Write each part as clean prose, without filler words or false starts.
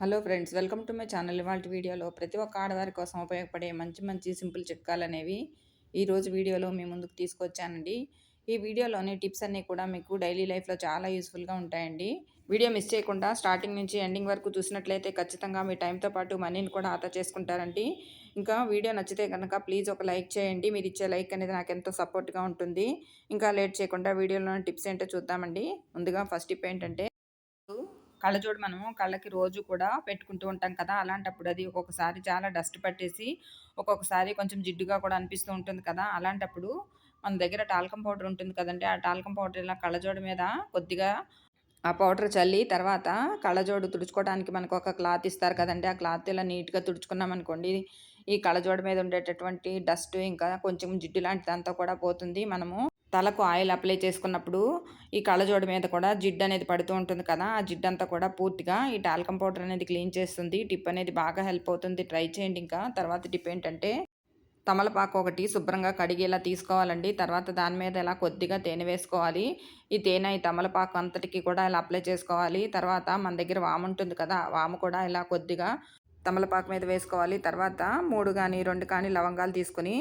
Hello friends, welcome to my channel. ఇవాళ వీడియోలో ప్రతి ఒక్క ఆడవారి కోసం ఉపయోగపడే మంచి మంచి సింపుల్ చిట్కాలు అనేవి ఈరోజు వీడియోలో మీ ముందుకు తీసుకొచ్చానండి. ఈ వీడియోలోని టిప్స్ అన్నీ కూడా మీకు డైలీ లైఫ్లో చాలా యూస్ఫుల్గా ఉంటాయండి. వీడియో మిస్ చేయకుండా స్టార్టింగ్ నుంచి ఎండింగ్ వరకు చూసినట్లయితే ఖచ్చితంగా మీ టైంతో పాటు మనీని కూడా ఆదా చేసుకుంటారండి. ఇంకా వీడియో నచ్చితే కనుక ప్లీజ్ ఒక లైక్ చేయండి. మీరు ఇచ్చే లైక్ అనేది నాకు ఎంతో సపోర్ట్గా ఉంటుంది. ఇంకా లేట్ చేయకుండా వీడియోలోని టిప్స్ ఏంటో చూద్దామండి. ముందుగా ఫస్ట్ టిప్ ఏంటంటే, కళ్ళజోడు మనము కళ్ళకి రోజు కూడా పెట్టుకుంటూ ఉంటాం కదా! అలాంటప్పుడు అది ఒక్కొక్కసారి చాలా డస్ట్ పట్టేసి, ఒక్కొక్కసారి కొంచెం జిడ్డుగా కూడా అనిపిస్తూ ఉంటుంది కదా! అలాంటప్పుడు మన దగ్గర టాల్కమ్ పౌడర్ ఉంటుంది కదండీ! ఆ టాల్కమ్ పౌడర్ ఇలా కళ్ళజోడు మీద కొద్దిగా ఆ పౌడర్ చల్లి తర్వాత కళ్ళజోడు తుడుచుకోవడానికి మనకు ఒక క్లాత్ ఇస్తారు కదండీ! ఆ క్లాత్ ఇలా నీట్‌గా తుడుచుకున్నామనుకోండి, ఈ కళ్ళజోడు మీద ఉండేటటువంటి డస్ట్ ఇంకా కొంచెం జిడ్డు లాంటిదంతా కూడా పోతుంది. మనము తలకు ఆయిల్ అప్లై చేసుకున్నప్పుడు ఈ కళ్ళజోడు మీద కూడా జిడ్డు అనేది పడుతూ ఉంటుంది కదా! ఆ జిడ్డంతా కూడా పూర్తిగా ఈ టాల్కమ్ పౌడర్ అనేది క్లీన్ చేస్తుంది. టిప్ అనేది బాగా హెల్ప్ అవుతుంది. ట్రై చేయండి ఇంకా. తర్వాత టిప్ ఏంటంటే, తమలపాకు ఒకటి శుభ్రంగా కడిగి ఇలా తీసుకోవాలండి. తర్వాత దాని మీద ఇలా కొద్దిగా తేనె వేసుకోవాలి. ఈ తేనె, ఈ తమలపాకు అంతటికి కూడా ఇలా అప్లై చేసుకోవాలి. తర్వాత మన దగ్గర వాము ఉంటుంది కదా! వాము కూడా ఇలా కొద్దిగా తమలపాకు మీద వేసుకోవాలి. తర్వాత 3 గానీ, 2 కానీ లవంగాలు తీసుకొని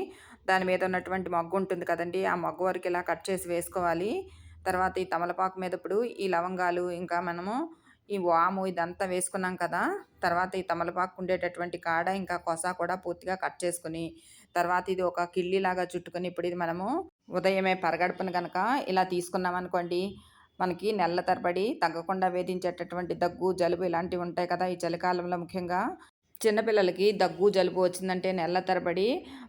దాని మీద ఉన్నటువంటి మొగ్గు ఉంటుంది కదండీ! ఆ మొగ్గ వరకు ఇలా కట్ చేసి వేసుకోవాలి. తర్వాత ఈ తమలపాకు మీద ఇప్పుడు ఈ లవంగాలు, ఇంకా మనము ఈ వాము ఇదంతా వేసుకున్నాం కదా! తర్వాత ఈ తమలపాకు ఉండేటటువంటి కాడ, ఇంకా కొస కూడా పూర్తిగా కట్ చేసుకొని, తర్వాత ఇది ఒక కిళ్ళిలాగా చుట్టుకొని, ఇప్పుడు ఇది మనము ఉదయమే పరగడుపున గనక ఇలా తీసుకున్నామనుకోండి, మనకి నెలల తరబడి తగ్గకుండా వేధించేటటువంటి దగ్గు, జలుబు ఇలాంటివి ఉంటాయి కదా! ఈ చలికాలంలో ముఖ్యంగా చిన్న పిల్లలకి దగ్గు, జలుబు వచ్చిందంటే నెలల తరబడి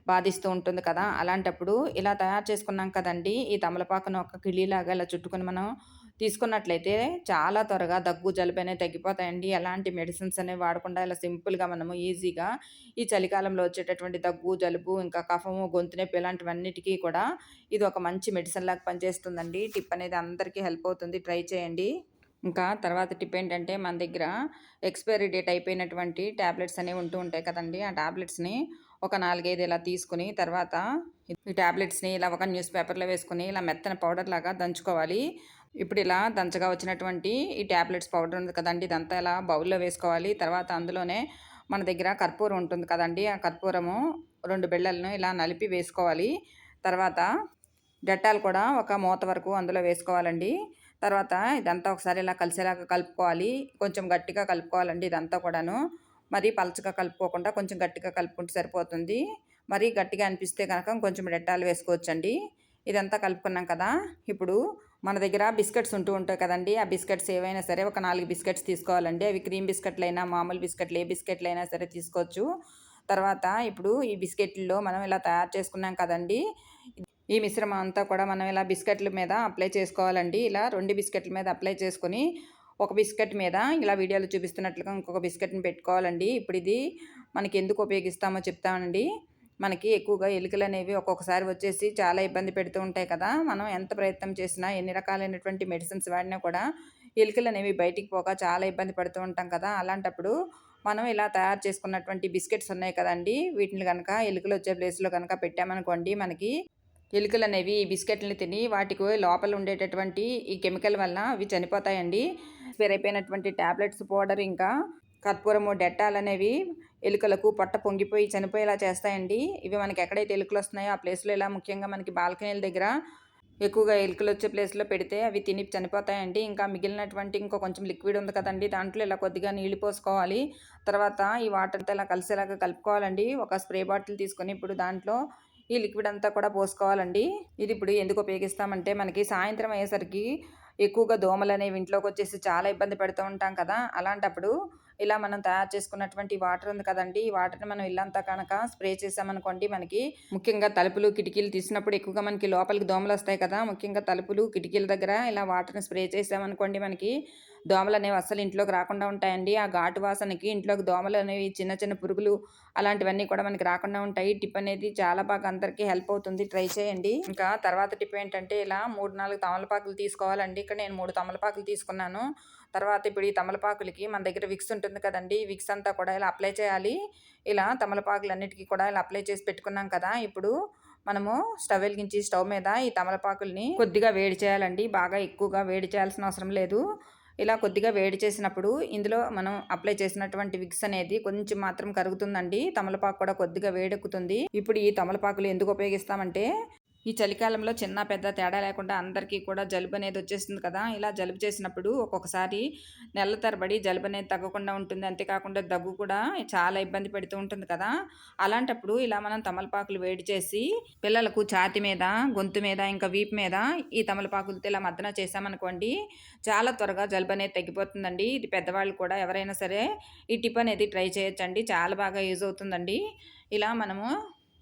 బాధిస్తూ ఉంటుంది కదా! అలాంటప్పుడు ఇలా తయారు చేసుకున్నాం కదండీ! ఈ తమలపాకును ఒక కిళ్ళీలాగా ఇలా చుట్టుకొని మనం తీసుకున్నట్లయితే చాలా త్వరగా దగ్గు, జలుబు అనేవి తగ్గిపోతాయండి. ఎలాంటి మెడిసిన్స్ అనేవి వాడకుండా ఇలా సింపుల్‌గా మనము ఈజీగా ఈ చలికాలంలో వచ్చేటటువంటి దగ్గు, జలుబు, ఇంకా కఫము, గొంతు నొప్పి ఇలాంటివన్నిటికి కూడా ఇది ఒక మంచి మెడిసిన్ లాగా పనిచేస్తుందండి. టిప్ అనేది అందరికీ హెల్ప్ అవుతుంది. ట్రై చేయండి. ఇంకా తర్వాత టిప్ ఏంటంటే, మన దగ్గర ఎక్స్‌పైరీ డేట్ అయిపోయినటువంటి టాబ్లెట్స్ అనేవి ఉంటూ ఉంటాయి కదండీ! ఆ టాబ్లెట్స్‌ని ఒక 4, 5 ఇలా తీసుకొని, తర్వాత ఈ టాబ్లెట్స్‌ని ఇలా ఒక న్యూస్ పేపర్‌లో వేసుకొని ఇలా మెత్తని పౌడర్‌లాగా దంచుకోవాలి. ఇప్పుడు ఇలా దంచగా వచ్చినటువంటి ఈ టాబ్లెట్స్ పౌడర్ ఉంది కదండీ! ఇదంతా ఇలా బౌల్‌లో వేసుకోవాలి. తర్వాత అందులోనే మన దగ్గర కర్పూరం ఉంటుంది కదండీ! ఆ కర్పూరము 2 బిళ్ళలను ఇలా నలిపి వేసుకోవాలి. తర్వాత డెట్టాల్ కూడా ఒక మూత వరకు అందులో వేసుకోవాలండి. తర్వాత ఇదంతా ఒకసారి ఇలా కలిసేలాగా కలుపుకోవాలి. కొంచెం గట్టిగా కలుపుకోవాలండి ఇదంతా కూడాను. మరీ పలచగా కలుపుకోకుండా కొంచెం గట్టిగా కలుపుకుంటే సరిపోతుంది. మరీ గట్టిగా అనిపిస్తే గనక ఇంకొంచెం డెట్టాల్ వేసుకోవచ్చండి. ఇదంతా కలుపుకున్నాం కదా! ఇప్పుడు మన దగ్గర బిస్కెట్స్ ఉంటూ ఉంటాయి కదండీ! ఆ బిస్కెట్స్ ఏవైనా సరే ఒక 4 బిస్కెట్స్ తీసుకోవాలండి. అవి క్రీమ్ బిస్కెట్లైనా, మామూలు బిస్కెట్‌లు ఏ బిస్కెట్‌లైనా సరే తీసుకోవచ్చు. తర్వాత ఇప్పుడు ఈ బిస్కెట్‌ల్లో మనం ఇలా తయారు చేసుకున్నాం కదండీ! ఈ మిశ్రమం అంతా కూడా మనం ఇలా బిస్కెట్ల మీద అప్లై చేసుకోవాలండి. ఇలా 2 బిస్కెట్ల మీద అప్లై చేసుకొని, ఒక బిస్కెట్ మీద ఇలా వీడియోలో చూపిస్తున్నట్లుగా ఇంకొక బిస్కెట్‌ని పెట్టుకోవాలండి. ఇప్పుడు ఇది మనకి ఎందుకు ఉపయోగిస్తామో చెప్తానండి. మనకి ఎక్కువగా ఎలుకలనేవి ఒక్కొక్కసారి వచ్చేసి చాలా ఇబ్బంది పెడుతూ ఉంటాయి కదా! మనం ఎంత ప్రయత్నం చేసినా, ఎన్ని రకాలైనటువంటి మెడిసిన్స్ వాడినా కూడా ఎలుకలనేవి బయటికి పోక చాలా ఇబ్బంది పడుతూ ఉంటాం కదా! అలాంటప్పుడు మనం ఇలా తయారు చేసుకున్నటువంటి బిస్కెట్స్ ఉన్నాయి కదండీ! వీటిని గనక ఎలుకలొచ్చే ప్లేస్‌లో గనక పెట్టామనుకోండి, మనకి ఎలుకలనేవి ఈ బిస్కెట్‌లని తిని వాటికి లోపల ఉండేటటువంటి ఈ కెమికల్ వలన అవి చనిపోతాయండి. ఎక్స్‌పైర్ అయిపోయినటువంటి టాబ్లెట్స్ పౌడర్, ఇంకా కర్పూరము, డెటాల్ అనేవి ఎలుకలకు పొట్ట పొంగిపోయి చనిపోయేలా చేస్తాయండి. ఇవి మనకి ఎక్కడైతే ఎలుకలొస్తున్నాయో ఆ ప్లేస్‌లో ఇలా ముఖ్యంగా మనకి బాల్కనీల దగ్గర ఎక్కువగా ఎలుకలొచ్చే ప్లేస్‌లో పెడితే అవి తిని చనిపోతాయండి. ఇంకా మిగిలినటువంటి ఇంకో కొంచెం లిక్విడ్ ఉంది కదండీ! దాంట్లో ఇలా కొద్దిగా నీళ్లు పోసుకోవాలి. తర్వాత ఈ వాటర్‌తో ఇలా కలిసేలాగా కలుపుకోవాలండి. ఒక స్ప్రే బాటిల్ తీసుకొని ఇప్పుడు దాంట్లో ఈ లిక్విడ్ అంతా కూడా పోసుకోవాలండి. ఇది ఇప్పుడు ఎందుకు ఉపయోగిస్తామంటే, మనకి సాయంత్రం అయ్యేసరికి ఎక్కువగా దోమలనేవి ఇంట్లోకొచ్చేసి చాలా ఇబ్బంది పెడుతూ ఉంటాం కదా! అలాంటప్పుడు ఇలా మనం తయారు చేసుకున్నటువంటి వాటర్ ఉంది కదండీ! ఈ వాటర్‌ని మనం ఇల్లంతా కనుక స్ప్రే చేశామనుకోండి, మనకి ముఖ్యంగా తలుపులు, కిటికీలు తీసినప్పుడు ఎక్కువగా మనకి లోపలికి దోమలొస్తాయి కదా! ముఖ్యంగా తలుపులు, కిటికీల దగ్గర ఇలా వాటర్‌ని స్ప్రే చేశామనుకోండి, మనకి దోమలనేవి అస్సలు ఇంట్లోకి రాకుండా ఉంటాయండి. ఆ ఘాటు వాసనకి ఇంట్లోకి దోమలనేవి, చిన్న చిన్న పురుగులు అలాంటివన్నీ కూడా మనకి రాకుండా ఉంటాయి. టిప్ అనేది చాలా బాగా అందరికీ హెల్ప్ అవుతుంది. ట్రై చేయండి. ఇంకా తర్వాత టిప్ ఏంటంటే, ఇలా 3, 4 తమలపాకులు తీసుకోవాలండి. ఇక్కడ నేను 3 తమలపాకులు తీసుకున్నాను. తర్వాత ఇప్పుడు ఈ తమలపాకులకి మన దగ్గర విక్స్ ఉంటుంది కదండీ! ఈ విక్స్ అంతా కూడా ఇలా అప్లై చేయాలి. ఇలా తమలపాకులన్నిటికి కూడా ఇలా అప్లై చేసి పెట్టుకున్నాం కదా! ఇప్పుడు మనము స్టవ్ వెలిగించి స్టవ్ మీద ఈ తమలపాకుల్ని కొద్దిగా వేడి చేయాలండి. బాగా ఎక్కువగా వేడి చేయాల్సిన అవసరం లేదు. ఇలా కొద్దిగా వేడి చేసినప్పుడు ఇందులో మనం అప్లై చేసినటువంటి విక్స్ అనేది కొంచెం మాత్రం కరుగుతుందండి. తమలపాకు కూడా కొద్దిగా వేడెక్కుతుంది. ఇప్పుడు ఈ తమలపాకులు ఎందుకు ఉపయోగిస్తామంటే ఈ చలికాలంలో చిన్న పెద్ద తేడా లేకుండా అందరికీ కూడా జలుబు అనేది వచ్చేస్తుంది కదా! ఇలా జలుబు చేసినప్పుడు ఒక్కొక్కసారి నెలల తరబడి జలుబు అనేది తగ్గకుండా ఉంటుంది. అంతేకాకుండా దగ్గు కూడా చాలా ఇబ్బంది పెడుతూ ఉంటుంది కదా! అలాంటప్పుడు ఇలా మనం తమలపాకులు వేడి చేసి పిల్లలకు ఛాతీ మీద, గొంతు మీద, ఇంకా వీపు మీద ఈ తమలపాకులతో ఇలా మర్దన చేశామనుకోండి, చాలా త్వరగా జలుబు అనేది తగ్గిపోతుందండి. ఇది పెద్దవాళ్ళు కూడా ఎవరైనా సరే ఈ టిప్ అనేది ట్రై చేయొచ్చండి. చాలా బాగా యూజ్ అవుతుందండి. ఇలా మనము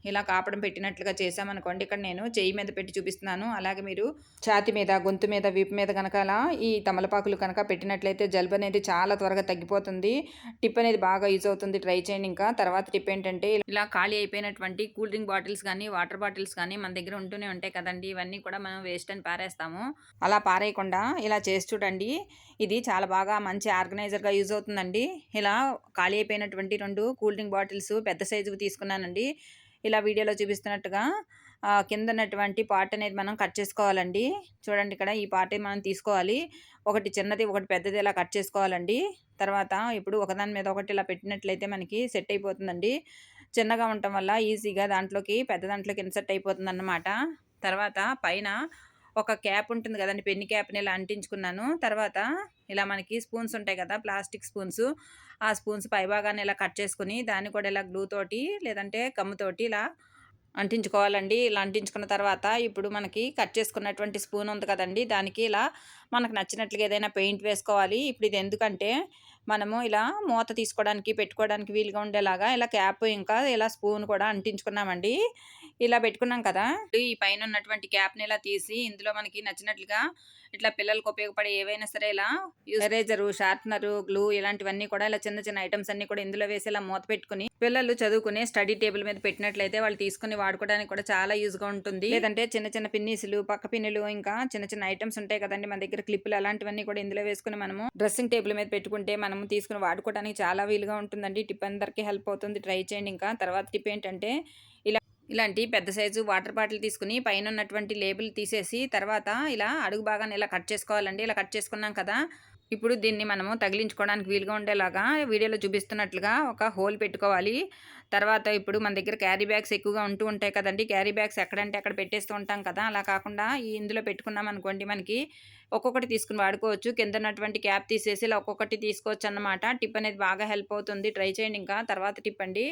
ఇలా కాపడం పెట్టినట్లుగా చేశామనుకోండి, ఇక్కడ నేను చెయ్యి మీద పెట్టి చూపిస్తున్నాను. అలాగే మీరు ఛాతీ మీద, గొంతు మీద, వీపు మీద కనుక అలా ఈ తమలపాకులు కనుక పెట్టినట్లయితే జలుబు అనేది చాలా త్వరగా తగ్గిపోతుంది. టిప్ అనేది బాగా యూజ్ అవుతుంది. ట్రై చేయండి. ఇంకా తర్వాత టిప్ ఏంటంటే ఇలా ఖాళీ అయిపోయినటువంటి కూల్ డ్రింక్ బాటిల్స్ కానీ, వాటర్ బాటిల్స్ కానీ మన దగ్గర ఉంటూనే ఉంటాయి కదండీ! ఇవన్నీ కూడా మనం వేస్ట్ అని పారేస్తాము. అలా పారేయకుండా ఇలా చేసి చూడండి. ఇది చాలా బాగా మంచి ఆర్గనైజర్‌గా యూజ్ అవుతుందండి. ఇలా ఖాళీ అయిపోయినటువంటి 2 కూల్ డ్రింక్ బాటిల్స్ పెద్ద సైజువి తీసుకున్నానండి. ఇలా వీడియోలో చూపిస్తున్నట్టుగా కింద ఉన్నటువంటి పార్ట్ అనేది మనం కట్ చేసుకోవాలండి. చూడండి, ఇక్కడ ఈ పార్ట్ మనం తీసుకోవాలి. ఒకటి చిన్నది, ఒకటి పెద్దది ఇలా కట్ చేసుకోవాలండి. తర్వాత ఇప్పుడు ఒకదాని మీద ఒకటి ఇలా పెట్టినట్లయితే మనకి సెట్ అయిపోతుందండి. చిన్నగా ఉండటం వల్ల ఈజీగా పెద్ద దాంట్లోకి ఇన్సర్ట్ అయిపోతుందన్నమాట. తర్వాత పైన ఒక క్యాప్ ఉంటుంది కదండీ, పెన్ని క్యాప్‌ని ఇలా అంటించుకున్నాను. తర్వాత ఇలా మనకి స్పూన్స్ ఉంటాయి కదా, ప్లాస్టిక్ స్పూన్స్. ఆ స్పూన్స్ పైభాగాన్ని ఇలా కట్ చేసుకొని దాన్ని కూడా ఇలా గ్లూ తోటి లేదంటే గమ్ముతోటి ఇలా అంటించుకోవాలండి. ఇలా అంటించుకున్న తర్వాత ఇప్పుడు మనకి కట్ చేసుకున్నటువంటి స్పూన్ ఉంది కదండీ, దానికి ఇలా మనకు నచ్చినట్లుగా ఏదైనా పెయింట్ వేసుకోవాలి. ఇప్పుడు ఇది ఎందుకంటే మనము ఇలా మూత తీసుకోవడానికి, పెట్టుకోవడానికి వీలుగా ఉండేలాగా ఇలా క్యాప్ ఇంకా ఇలా స్పూన్ కూడా అంటించుకున్నామండి. ఇలా పెట్టుకున్నాం కదా! ఈ పైన ఉన్నటువంటి క్యాప్‌ని ఇలా తీసి ఇందులో మనకి నచ్చినట్లుగా ఇట్లా పిల్లలకు ఉపయోగపడే ఏవైనా సరే ఇలా ఎరేజరు, షార్ప్‌నరు, గ్లూ ఇలాంటివన్నీ కూడా ఇలా చిన్న చిన్న ఐటెమ్స్ అన్నీ కూడా ఇందులో వేసి ఇలా మూత పెట్టుకొని పిల్లలు చదువుకునే స్టడీ టేబుల్ మీద పెట్టినట్లయితే వాళ్ళు తీసుకొని వాడుకోవడానికి కూడా చాలా యూజ్‌గా ఉంటుంది. లేదంటే చిన్న చిన్న పిన్నీసులు, పక్క పిన్నులు, ఇంకా చిన్న చిన్న ఐటెమ్స్ ఉంటాయి కదండీ మన దగ్గర, క్లిప్పులు అలాంటివన్నీ కూడా ఇందులో వేసుకొని మనము డ్రెస్సింగ్ టేబుల్ మీద పెట్టుకుంటే మనము తీసుకొని వాడుకోవడానికి చాలా వీలుగా ఉంటుందండి. టిప్ అందరికీ హెల్ప్ అవుతుంది. ట్రై చేయండి. ఇంకా తర్వాత టిప్ ఏంటంటే ఇలాంటి పెద్ద సైజు వాటర్ బాటిల్ తీసుకుని పైన ఉన్నటువంటి లేబుల్ తీసేసి తర్వాత ఇలా అడుగు భాగాన్ని ఇలా కట్ చేసుకోవాలండి. ఇలా కట్ చేసుకున్నాం కదా! ఇప్పుడు దీన్ని మనము తగిలించుకోవడానికి వీలుగా ఉండేలాగా వీడియోలో చూపిస్తున్నట్లుగా ఒక హోల్ పెట్టుకోవాలి. తర్వాత ఇప్పుడు మన దగ్గర క్యారీ బ్యాగ్స్ ఎక్కువగా ఉంటూ ఉంటాయి కదండీ! క్యారీ బ్యాగ్స్ ఎక్కడంటే అక్కడ పెట్టేస్తూ ఉంటాం కదా! అలా కాకుండా ఇందులో పెట్టుకున్నాం అనుకోండి, మనకి ఒక్కొక్కటి తీసుకుని వాడుకోవచ్చు. కింద ఉన్నటువంటి క్యాప్ తీసేసి ఇలా ఒక్కొక్కటి తీసుకోవచ్చన్నమాట. టిప్ అనేది బాగా హెల్ప్ అవుతుంది. ట్రై చేయండి. ఇంకా తర్వాత టిప్ అండి.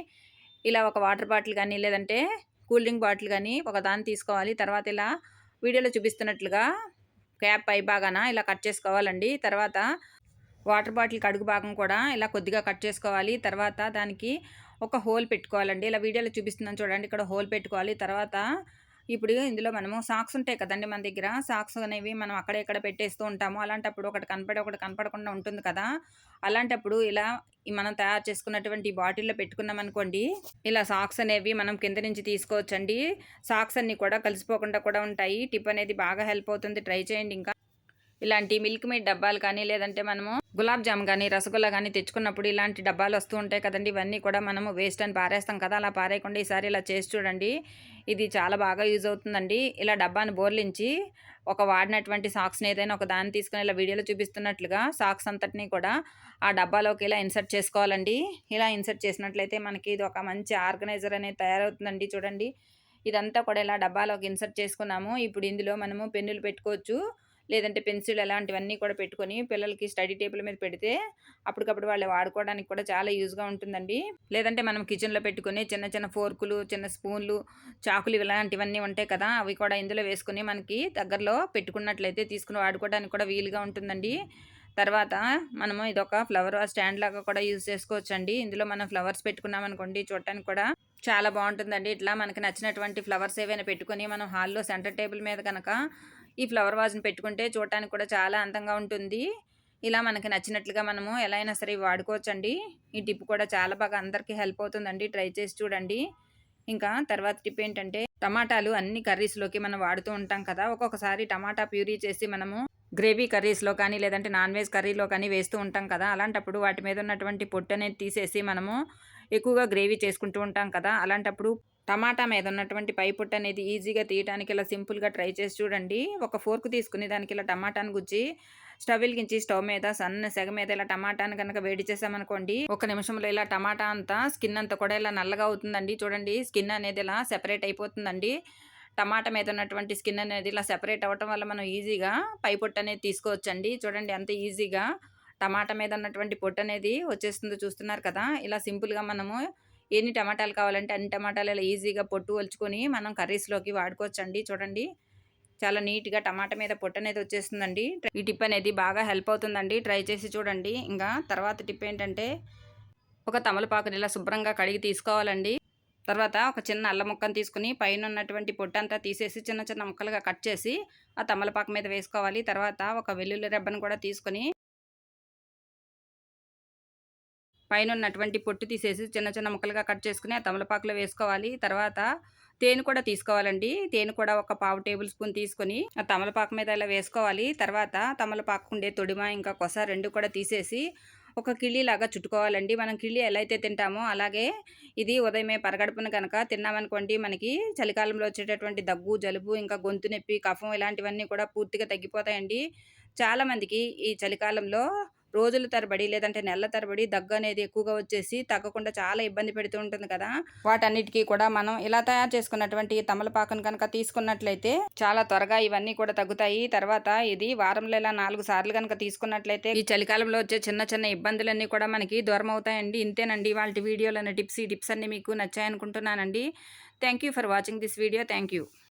ఇలా ఒక వాటర్ బాటిల్ గానీ, లేదంటే కూల్ డ్రింక్ బాటిల్ గానీ ఒకదాన్ని తీసుకోవాలి. తర్వాత ఇలా వీడియోలో చూపిస్తున్నట్లుగా క్యాప్ పైభాగాన ఇలా కట్ చేసుకోవాలండి. తర్వాత వాటర్ బాటిల్‌కి అడుగు భాగం కూడా ఇలా కొద్దిగా కట్ చేసుకోవాలి. తర్వాత దానికి ఒక హోల్ పెట్టుకోవాలండి. ఇలా వీడియోలో చూపిస్తున్నాను చూడండి. ఇక్కడ హోల్ పెట్టుకోవాలి. తర్వాత ఇప్పుడు ఇందులో మనము సాక్స్ ఉంటాయి కదండీ మన దగ్గర. సాక్స్ అనేవి మనం అక్కడ ఇక్కడ పెట్టేస్తూ ఉంటాము. అలాంటప్పుడు ఒకటి కనపడి ఒకటి కనపడకుండా ఉంటుంది కదా! అలాంటప్పుడు ఇలా మనం తయారు చేసుకున్నటువంటి బాటిల్‌లో పెట్టుకున్నామనుకోండి, ఇలా సాక్స్ అనేవి మనం కింద నుంచి తీసుకోవచ్చండి. సాక్స్ అన్నీ కూడా కలిసిపోకుండా కూడా ఉంటాయి. టిప్ అనేది బాగా హెల్ప్ అవుతుంది. ట్రై చేయండి. ఇంకా ఇలాంటి మిల్క్ మేడ్ డబ్బాలు కానీ, లేదంటే మనము గులాబ్ జామ్ గానీ, రసగుల్లా గానీ తెచ్చుకున్నప్పుడు ఇలాంటి డబ్బాలు వస్తూ ఉంటాయి కదండీ! ఇవన్నీ కూడా మనము వేస్ట్ అని పారేస్తాం కదా! అలా పారేయకుండా ఈసారి ఇలా చేసి చూడండి. ఇది చాలా బాగా యూజ్ అవుతుందండి. ఇలా డబ్బాని బోర్లించి ఒక వాడినటువంటి సాక్స్‌ని ఏదైనా ఒక దాన్ని తీసుకొని ఇలా వీడియోలో చూపిస్తున్నట్లుగా సాక్స్ అంతటిని కూడా ఆ డబ్బాలోకి ఇలా ఇన్సర్ట్ చేసుకోవాలండి. ఇలా ఇన్సర్ట్ చేసినట్లయితే మనకి ఇది ఒక మంచి ఆర్గనైజర్ అనేది తయారవుతుందండి. చూడండి, ఇదంతా కూడా ఇలా డబ్బాలోకి ఇన్సర్ట్ చేసుకున్నాము. ఇప్పుడు ఇందులో మనము పెన్నులు పెట్టుకోవచ్చు. లేదంటే పెన్సిల్ అలాంటివన్నీ కూడా పెట్టుకొని పిల్లలకి స్టడీ టేబుల్ మీద పెడితే అప్పటికప్పుడు వాళ్ళు వాడుకోవడానికి కూడా చాలా యూజ్‌గా ఉంటుందండి. లేదంటే మనం కిచెన్‌లో పెట్టుకొని చిన్న చిన్న ఫోర్కులు, చిన్న స్పూన్లు, చాకులు ఇలాంటివన్నీ ఉంటాయి కదా! అవి కూడా ఇందులో వేసుకొని మనకి దగ్గరలో పెట్టుకున్నట్లయితే తీసుకొని వాడుకోవడానికి కూడా వీలుగా ఉంటుందండి. తర్వాత మనము ఇదొక ఫ్లవర్ వాజ్ స్టాండ్ లాగా కూడా యూజ్ చేసుకోవచ్చండి. ఇందులో మనం ఫ్లవర్స్ పెట్టుకున్నామనుకోండి, చూడటానికి కూడా చాలా బావుంటుందండి. ఇట్లా మనకి నచ్చినటువంటి ఫ్లవర్స్ ఏవైనా పెట్టుకొని మనం హాల్‌లో సెంటర్ టేబుల్ మీద గనక ఈ ఫ్లవర్ వాజ్‌ని పెట్టుకుంటే చూడటానికి కూడా చాలా అందంగా ఉంటుంది. ఇలా మనకి నచ్చినట్లుగా మనము ఎలా అయినా సరే వాడుకోవచ్చండి. ఈ టిప్ కూడా చాలా బాగా అందరికీ హెల్ప్ అవుతుందండి. ట్రై చేసి చూడండి. ఇంకా తర్వాత టిప్ ఏంటంటే, టమాటాలు అన్ని కర్రీస్‌లోకి మనం వాడుతూ ఉంటాం కదా! ఒక్కొక్కసారి టమాటా ప్యూరీ చేసి మనము గ్రేవీ కర్రీస్‌లో కానీ, లేదంటే నాన్ వెజ్ కర్రీలో కానీ వేస్తూ ఉంటాం కదా! అలాంటప్పుడు వాటి మీద ఉన్నటువంటి పొట్టు అనేది తీసేసి మనము ఎక్కువగా గ్రేవీ చేసుకుంటూ ఉంటాం కదా! అలాంటప్పుడు టమాటా మీద ఉన్నటువంటి పై పొట్టు అనేది ఈజీగా తీయటానికి ఇలా సింపుల్‌గా ట్రై చేసి చూడండి. ఒక ఫోర్క్ తీసుకొని దానికి ఇలా టమాటాను గుచ్చి స్టవ్ వెలిగించి స్టవ్ మీద సన్న సెగ మీద ఇలా టమాటాను కనుక వేడి చేసామనుకోండి, ఒక నిమిషంలో ఇలా టమాటా అంతా స్కిన్ అంతా కూడా ఇలా నల్లగా అవుతుందండి. చూడండి స్కిన్ అనేది ఇలా సెపరేట్ అయిపోతుందండి. టమాటా మీద ఉన్నటువంటి స్కిన్ అనేది ఇలా సెపరేట్ అవ్వటం వల్ల మనం ఈజీగా పై పొట్టు అనేది తీసుకోవచ్చండి. చూడండి ఎంత ఈజీగా టమాటా మీద ఉన్నటువంటి పొట్టు అనేది వచ్చేస్తుందో చూస్తున్నారు కదా! ఇలా సింపుల్‌గా మనము ఎన్ని టమాటాలు కావాలంటే అన్ని టమాటాలు ఇలా ఈజీగా పొట్టు ఒలుచుకొని మనం కర్రీస్‌లోకి వాడుకోవచ్చండి. చూడండి చాలా నీట్‌గా టమాటా మీద పొట్టనేది వచ్చేస్తుందండి. ఈ టిప్ అనేది బాగా హెల్ప్ అవుతుందండి. ట్రై చేసి చూడండి. ఇంకా తర్వాత టిప్ ఏంటంటే, ఒక తమలపాకుని ఇలా శుభ్రంగా కడిగి తీసుకోవాలండి. తర్వాత ఒక చిన్న అల్లం ముక్కను తీసుకొని పైనున్నటువంటి పొట్టంతా తీసేసి చిన్న చిన్న ముక్కలుగా కట్ చేసి ఆ తమలపాకు మీద వేసుకోవాలి. తర్వాత ఒక వెల్లుల్లి రెబ్బను కూడా తీసుకొని పైనున్నటువంటి పొట్టు తీసేసి చిన్న చిన్న ముక్కలుగా కట్ చేసుకొని ఆ తమలపాకులో వేసుకోవాలి. తర్వాత తేనె కూడా తీసుకోవాలండి. తేనె కూడా ఒక పావు టేబుల్ స్పూన్ తీసుకొని ఆ తమలపాకు మీద ఇలా వేసుకోవాలి. తర్వాత తమలపాకుండే తొడిమ ఇంకా కొస 2 కూడా తీసేసి ఒక కిళ్ళీలాగా చుట్టుకోవాలండి. మనం కిళ్ళి ఎలా అయితే తింటామో అలాగే ఇది ఉదయమే పరగడుపున గనక తిన్నామనుకోండి మనకి చలికాలంలో వచ్చేటటువంటి దగ్గు, జలుబు, ఇంకా గొంతు నొప్పి, కఫం ఇలాంటివన్నీ కూడా పూర్తిగా తగ్గిపోతాయండి. చాలామందికి ఈ చలికాలంలో రోజుల తరబడి లేదంటే నెలల తరబడి దగ్గనేది ఎక్కువగా వచ్చేసి తగ్గకుండా చాలా ఇబ్బంది పెడుతూ ఉంటుంది కదా! వాటన్నిటికి కూడా మనం ఇలా తయారు చేసుకున్నటువంటి తమలపాకును కనుక తీసుకున్నట్లయితే చాలా త్వరగా ఇవన్నీ కూడా తగ్గుతాయి. తర్వాత ఇది వారంలో ఇలా 4 సార్లు గనక తీసుకున్నట్లయితే ఈ చలికాలంలో వచ్చే చిన్న చిన్న ఇబ్బందులన్నీ కూడా మనకి దూరమవుతాయండి. ఇంతేనండి ఇవాల్టి వీడియోలోని టిప్స్. ఈ టిప్స్ అన్నీ మీకు నచ్చాయనుకుంటున్నానండి. Thank you for watching this video. Thank you.